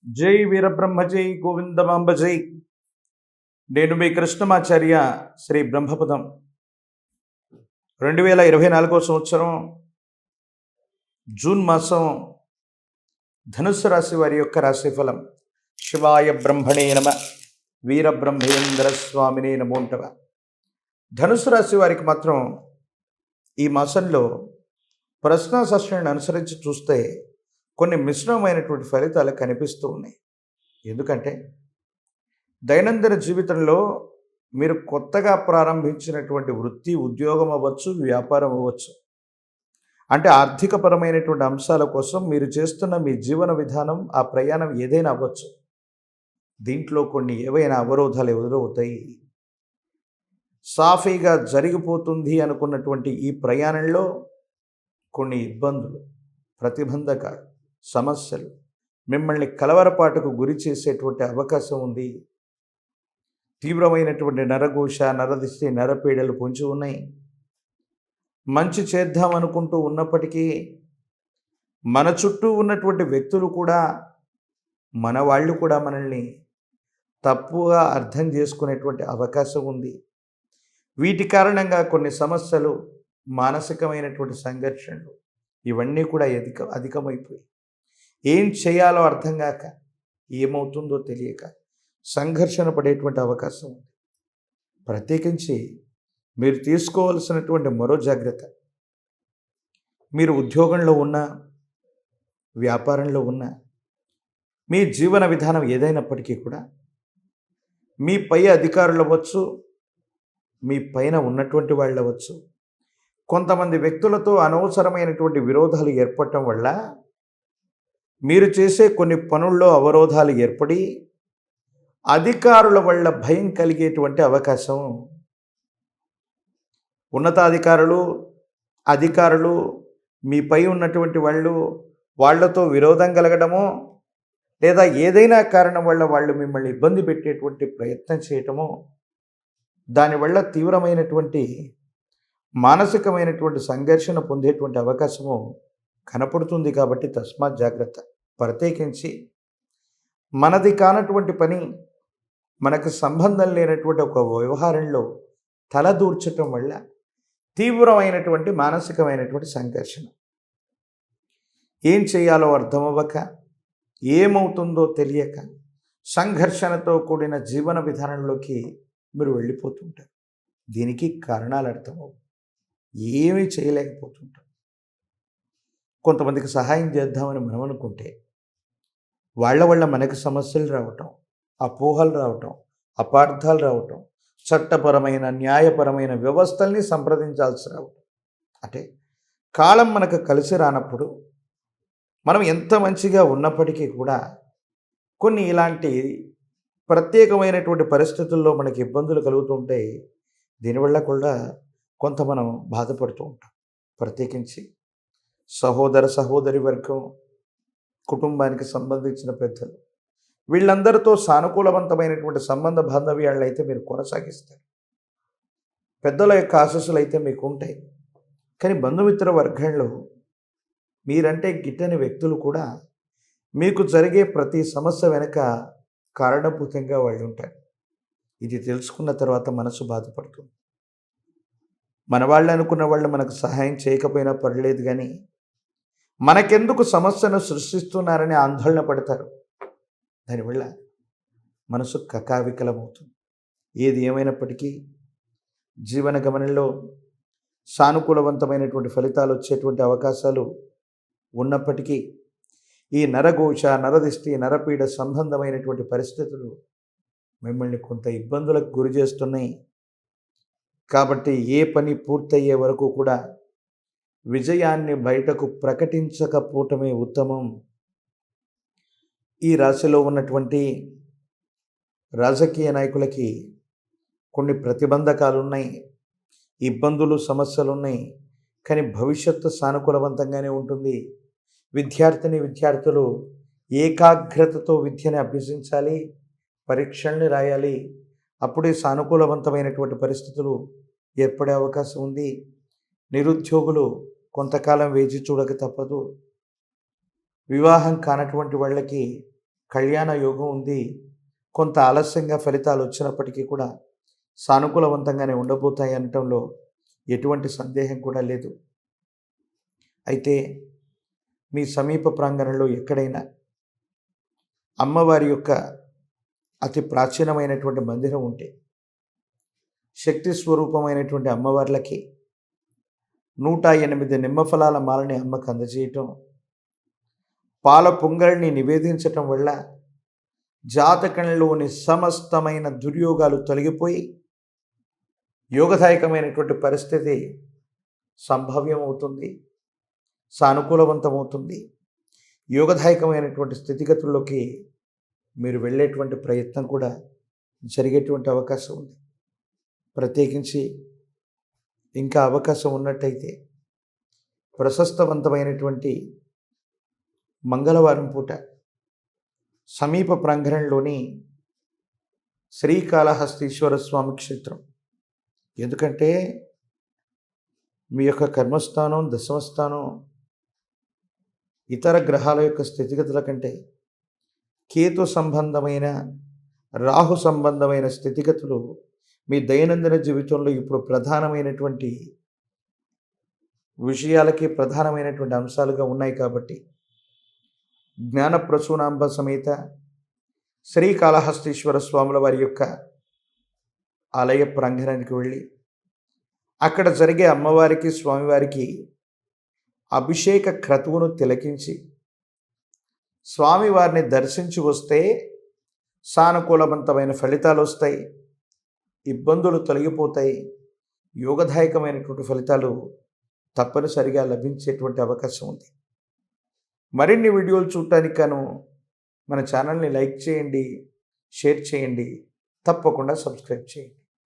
జై వీరబ్రహ్మ జై గోవిందమాంబ జై. నేను మీ కృష్ణమాచార్య శ్రీ బ్రహ్మపదం. 2024 సంవత్సరం జూన్ మాసం ధనుస్సు రాశి వారి యొక్క రాశిఫలం. శివాయ బ్రహ్మణే నమ, వీరబ్రహ్మేంద్ర స్వామినే నమోంటవ. ధనుస్సు రాశి వారికి మాత్రం ఈ మాసంలో ప్రశ్నాశాస్త్రాన్ని అనుసరించి చూస్తే కొన్ని మిశ్రమమైనటువంటి ఫలితాలు కనిపిస్తూ ఉన్నాయి. ఎందుకంటే దైనందిన జీవితంలో మీరు కొత్తగా ప్రారంభించినటువంటి వృత్తి, ఉద్యోగం అవ్వచ్చు, వ్యాపారం అవ్వచ్చు, అంటే ఆర్థికపరమైనటువంటి అంశాల కోసం మీరు చేస్తున్న మీ జీవన విధానం, ఆ ప్రయాణం ఏదైనా అవ్వచ్చు. దీంట్లో కొన్ని ఏవైనా అవరోధాలు ఎదురవుతాయి. సాఫీగా జరిగిపోతుంది అనుకున్నటువంటి ఈ ప్రయాణంలో కొన్ని ఇబ్బందులు, ప్రతిబంధకాలు, సమస్యలు మిమ్మల్ని కలవరపాటుకు గురి చేసేటువంటి అవకాశం ఉంది. తీవ్రమైనటువంటి నరఘోష, నరదిష్టి, నరపీడలు పొంచి ఉన్నాయి. మంచి చేద్దాం అనుకుంటూ ఉన్నప్పటికీ మన చుట్టూ ఉన్నటువంటి వ్యక్తులు కూడా, మన వాళ్ళు కూడా మనల్ని తప్పుగా అర్థం చేసుకునేటువంటి అవకాశం ఉంది. వీటి కారణంగా కొన్ని సమస్యలు, మానసికమైనటువంటి సంఘర్షణలు ఇవన్నీ కూడా అధికమైపోయి ఏం చేయాలో అర్థం కాక, ఏమవుతుందో తెలియక సంఘర్షణ పడేటువంటి అవకాశం ఉంది. ప్రత్యేకించి మీరు తీసుకోవాల్సినటువంటి మరో జాగ్రత్త, మీరు ఉద్యోగంలో ఉన్న, వ్యాపారంలో ఉన్న, మీ జీవన విధానం ఏదైనప్పటికీ కూడా మీ పై అధికారులు అవ్వచ్చు, మీ పైన ఉన్నటువంటి వాళ్ళు అవ్వచ్చు, కొంతమంది వ్యక్తులతో అనవసరమైనటువంటి విరోధాలు ఏర్పడటం వల్ల మీరు చేసే కొన్ని పనుల్లో అవరోధాలు ఏర్పడి అధికారుల వల్ల భయం కలిగేటువంటి అవకాశం. అధికారులు మీపై ఉన్నటువంటి వాళ్ళతో విరోధం కలగడమో, లేదా ఏదైనా కారణం వల్ల వాళ్ళు మిమ్మల్ని ఇబ్బంది పెట్టేటువంటి ప్రయత్నం చేయటమో, దానివల్ల తీవ్రమైనటువంటి మానసికమైనటువంటి సంఘర్షణ పొందేటువంటి అవకాశము కనపడుతుంది. కాబట్టి తస్మాత్ జాగ్రత్త. ప్రత్యేకించి మనది కానటువంటి పని, మనకు సంబంధం లేనటువంటి ఒక వ్యవహారంలో తలదూర్చటం వల్ల తీవ్రమైనటువంటి మానసికమైనటువంటి సంఘర్షణ. ఏం చేయాలో అర్థమవ్వక, ఏమవుతుందో తెలియక సంఘర్షణతో కూడిన జీవన విధానంలోకి మీరు వెళ్ళిపోతుంటారు. దీనికి కారణాలు అర్థమవు, ఏమీ చేయలేకపోతుంటారు. కొంతమందికి సహాయం చేద్దామని మనం అనుకుంటే వాళ్ళ వల్ల మనకు సమస్యలు రావటం, అపోహలు రావటం, అపార్థాలు రావటం, చట్టపరమైన, న్యాయపరమైన వ్యవస్థల్ని సంప్రదించాల్సి రావటం. అంటే కాలం మనకు కలిసి రానప్పుడు మనం ఎంత మంచిగా ఉన్నప్పటికీ కూడా కొన్ని ఇలాంటి ప్రత్యేకమైనటువంటి పరిస్థితుల్లో మనకి ఇబ్బందులు కలుగుతుంటాయి. దీనివల్ల కూడా కొంత మనం బాధపడుతూ ఉంటాం. ప్రత్యేకించి సహోదరి వర్గం, కుటుంబానికి సంబంధించిన పెద్దలు, వీళ్ళందరితో సానుకూలవంతమైనటువంటి సంబంధ బాంధవ్యాలను అయితే మీరు కొనసాగిస్తారు. పెద్దల యొక్క ఆశీస్సులు అయితే మీకు ఉంటాయి. కానీ బంధుమిత్ర వర్గంలో మీరంటే గిట్టని వ్యక్తులు కూడా మీకు జరిగే ప్రతి సమస్య వెనుక కారణభూతంగా వాళ్ళు ఉంటారు. ఇది తెలుసుకున్న తర్వాత మనసు బాధపడుతుంది. మన వాళ్ళు అనుకున్న వాళ్ళు మనకు సహాయం చేయకపోయినా పర్లేదు, కానీ మనకెందుకు సమస్యను సృష్టిస్తున్నారని ఆందోళన పడతారు. దానివల్ల మనసు కకావికలమవుతుంది. ఏది ఏమైనప్పటికీ జీవన గమనంలో సానుకూలవంతమైనటువంటి ఫలితాలు వచ్చేటువంటి అవకాశాలు ఉన్నప్పటికీ ఈ నరఘోష, నరదిష్టి, నరపీడ సంబంధమైనటువంటి పరిస్థితులు మిమ్మల్ని కొంత ఇబ్బందులకు గురి చేస్తున్నాయి. కాబట్టి ఏ పని పూర్తయ్యే వరకు కూడా విజయాన్ని బయటకు ప్రకటించకపోవటమే ఉత్తమం. ఈ రాశిలో ఉన్నటువంటి రాజకీయ నాయకులకి కొన్ని ప్రతిబంధకాలు ఉన్నాయి, ఇబ్బందులు, సమస్యలు ఉన్నాయి. కానీ భవిష్యత్తు సానుకూలవంతంగానే ఉంటుంది. విద్యార్థులు ఏకాగ్రతతో విద్యని అభ్యసించాలి, పరీక్షల్ని రాయాలి. అప్పుడే సానుకూలవంతమైనటువంటి పరిస్థితులు ఏర్పడే అవకాశం ఉంది. నిరుద్యోగులు కొంతకాలం వేచి చూడక తప్పదు. వివాహం కానటువంటి వాళ్ళకి కళ్యాణ యోగం ఉంది. కొంత ఆలస్యంగా ఫలితాలు వచ్చినప్పటికీ కూడా సానుకూలవంతంగానే ఉండబోతాయి అనటంలో ఎటువంటి సందేహం కూడా లేదు. అయితే మీ సమీప ప్రాంగణంలో ఎక్కడైనా అమ్మవారి యొక్క అతి ప్రాచీనమైనటువంటి మందిరం ఉంటే, శక్తి స్వరూపమైనటువంటి అమ్మవార్లకి 108 నిమ్మఫలాల మాలని అమ్మకు అందజేయటం, పాల పొంగల్ని నివేదించటం వల్ల జాతకంలోని సమస్తమైన దుర్యోగాలు తొలగిపోయి యోగదాయకమైనటువంటి పరిస్థితి సంభవ్యమవుతుంది, సానుకూలవంతమవుతుంది. యోగదాయకమైనటువంటి స్థితిగతుల్లోకి మీరు వెళ్ళేటువంటి ప్రయత్నం కూడా జరిగేటువంటి అవకాశం ఉంది. ప్రత్యేకించి ఇంకా అవకాశం ఉన్నట్టయితే ప్రశస్తవంతమైనటువంటి మంగళవారం పూట సమీప ప్రాంగణంలోని శ్రీకాళహస్తీశ్వర స్వామి క్షేత్రం, ఎందుకంటే మీ యొక్క కర్మస్థానం, దశమస్థానం ఇతర గ్రహాల యొక్క స్థితిగతుల కంటే కేతు సంబంధమైన, రాహు సంబంధమైన స్థితిగతులు మీ దైనందిన జీవితంలో ఇప్పుడు ప్రధానమైనటువంటి విషయాలకి ప్రధానమైనటువంటి అంశాలుగా ఉన్నాయి. కాబట్టి జ్ఞానప్రసూనాంబ సమేత శ్రీకాళహస్తీశ్వర స్వాముల వారి యొక్క ఆలయ ప్రాంగణానికి వెళ్ళి అక్కడ జరిగే అమ్మవారికి, స్వామివారికి అభిషేక క్రతువును తిలకించి స్వామివారిని దర్శించి వస్తే సానుకూలవంతమైన ఫలితాలు వస్తాయి, ఇబ్బందులు తొలగిపోతాయి, యోగదాయకమైనటువంటి ఫలితాలు తప్పనిసరిగా లభించేటువంటి అవకాశం ఉంది. మరిన్ని వీడియోలు చూడటానికి గాను మన ఛానల్ని లైక్ చేయండి, షేర్ చేయండి, తప్పకుండా సబ్స్క్రైబ్ చేయండి.